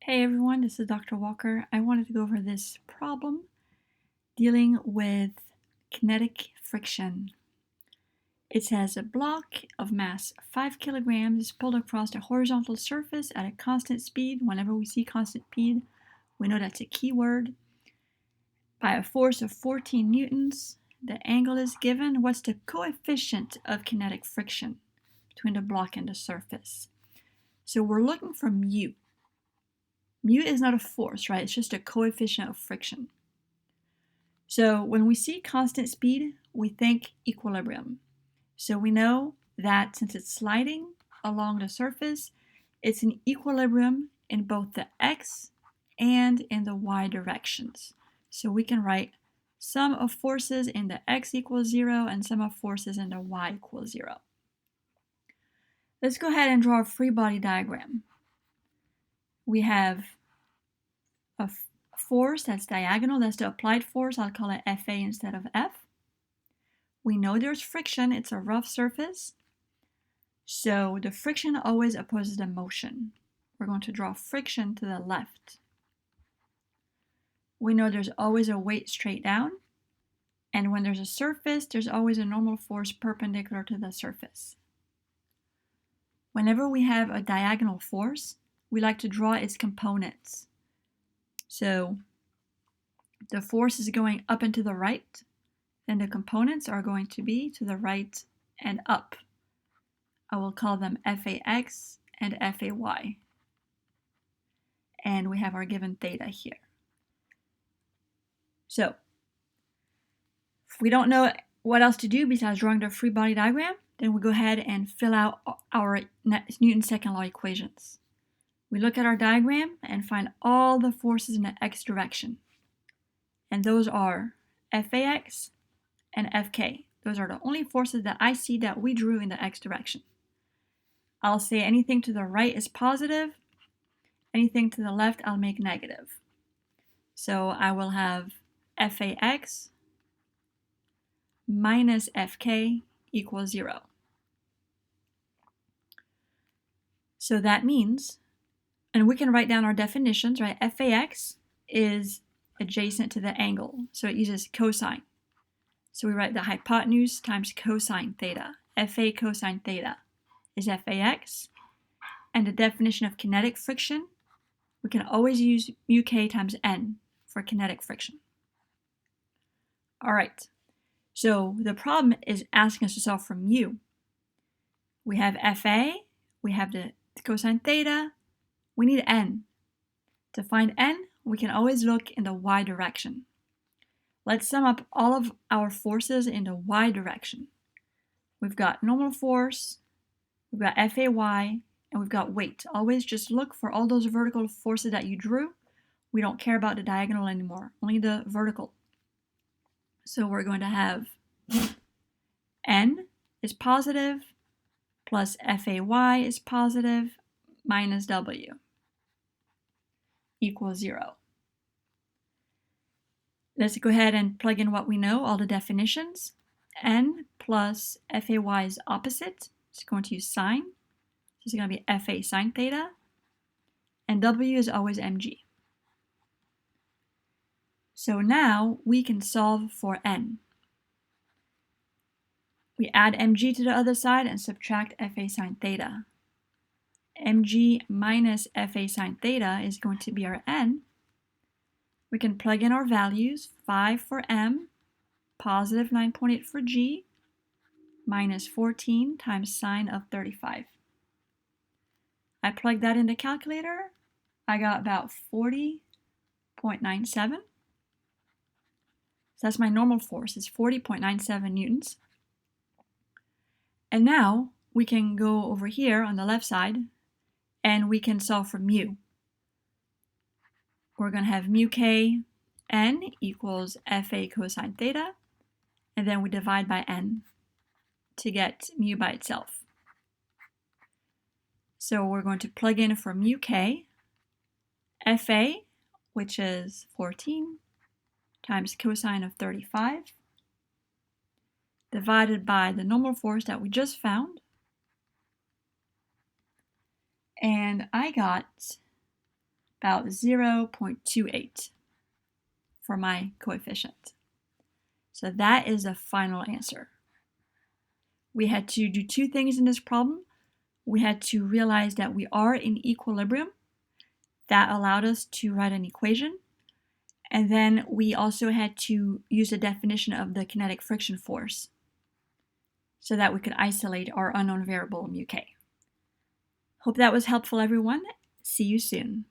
Hey everyone, this is Dr. Walker. I wanted to go over this problem dealing with kinetic friction. It says a block of mass 5 kilograms is pulled across a horizontal surface at a constant speed. Whenever we see constant speed, we know that's a key word. By a force of 14 newtons, the angle is given. What's the coefficient of kinetic friction between the block and the surface? So we're looking for mu. Mu is not a force, right? It's just a coefficient of friction. So when we see constant speed, we think equilibrium. So we know that since it's sliding along the surface, it's in equilibrium in both the x and in the y directions. So we can write sum of forces in the x equals 0 and sum of forces in the y equals 0. Let's go ahead and draw a free body diagram. We have a force that's diagonal, that's the applied force. I'll call it FA instead of F. We know there's friction, it's a rough surface. So the friction always opposes the motion. We're going to draw friction to the left. We know there's always a weight straight down. And when there's a surface, there's always a normal force perpendicular to the surface. Whenever we have a diagonal force, we like to draw its components. So the force is going up and to the right, and the components are going to be to the right and up. I will call them FAX and FAY. And we have our given theta here. So, if we don't know what else to do besides drawing the free body diagram, then we go ahead and fill out our Newton's second law equations. We look at our diagram and find all the forces in the x direction. And those are FAX and FK. Those are the only forces that I see that we drew in the x direction. I'll say anything to the right is positive, anything to the left I'll make negative. So I will have FAX minus FK equals 0. So that means, and we can write down our definitions, right? FAX is adjacent to the angle, so it uses cosine. So we write the hypotenuse times cosine theta. FA cosine theta is FAX. And the definition of kinetic friction, we can always use mu k times n for kinetic friction. All right, so the problem is asking us to solve for mu. We have FA, we have the cosine theta, we need n. To find n, we can always look in the y direction. Let's sum up all of our forces in the y direction. We've got normal force, we've got FAY, and we've got weight. Always just look for all those vertical forces that you drew. We don't care about the diagonal anymore, only the vertical. So we're going to have n is positive, plus FAY is positive, minus W equals 0. Let's go ahead and plug in what we know, all the definitions. N plus FAY is opposite. It's going to use sine. So it's going to be FA sine theta. And W is always mg. So now we can solve for n. We add mg to the other side and subtract FA sine theta. mg minus FA sine theta is going to be our n. We can plug in our values, 5 for m, positive 9.8 for g, minus 14 times sine of 35. I plugged that in the calculator. I got about 40.97. So that's my normal force, it's 40.97 newtons. And now we can go over here on the left side and we can solve for mu. We're going to have mu k n equals FA cosine theta, and then we divide by n to get mu by itself. So we're going to plug in for mu k, FA, which is 14, times cosine of 35, divided by the normal force that we just found. And I got about 0.28 for my coefficient. So that is the final answer. We had to do two things in this problem. We had to realize that we are in equilibrium. That allowed us to write an equation. And then we also had to use the definition of the kinetic friction force so that we could isolate our unknown variable mu k. Hope that was helpful, everyone. See you soon.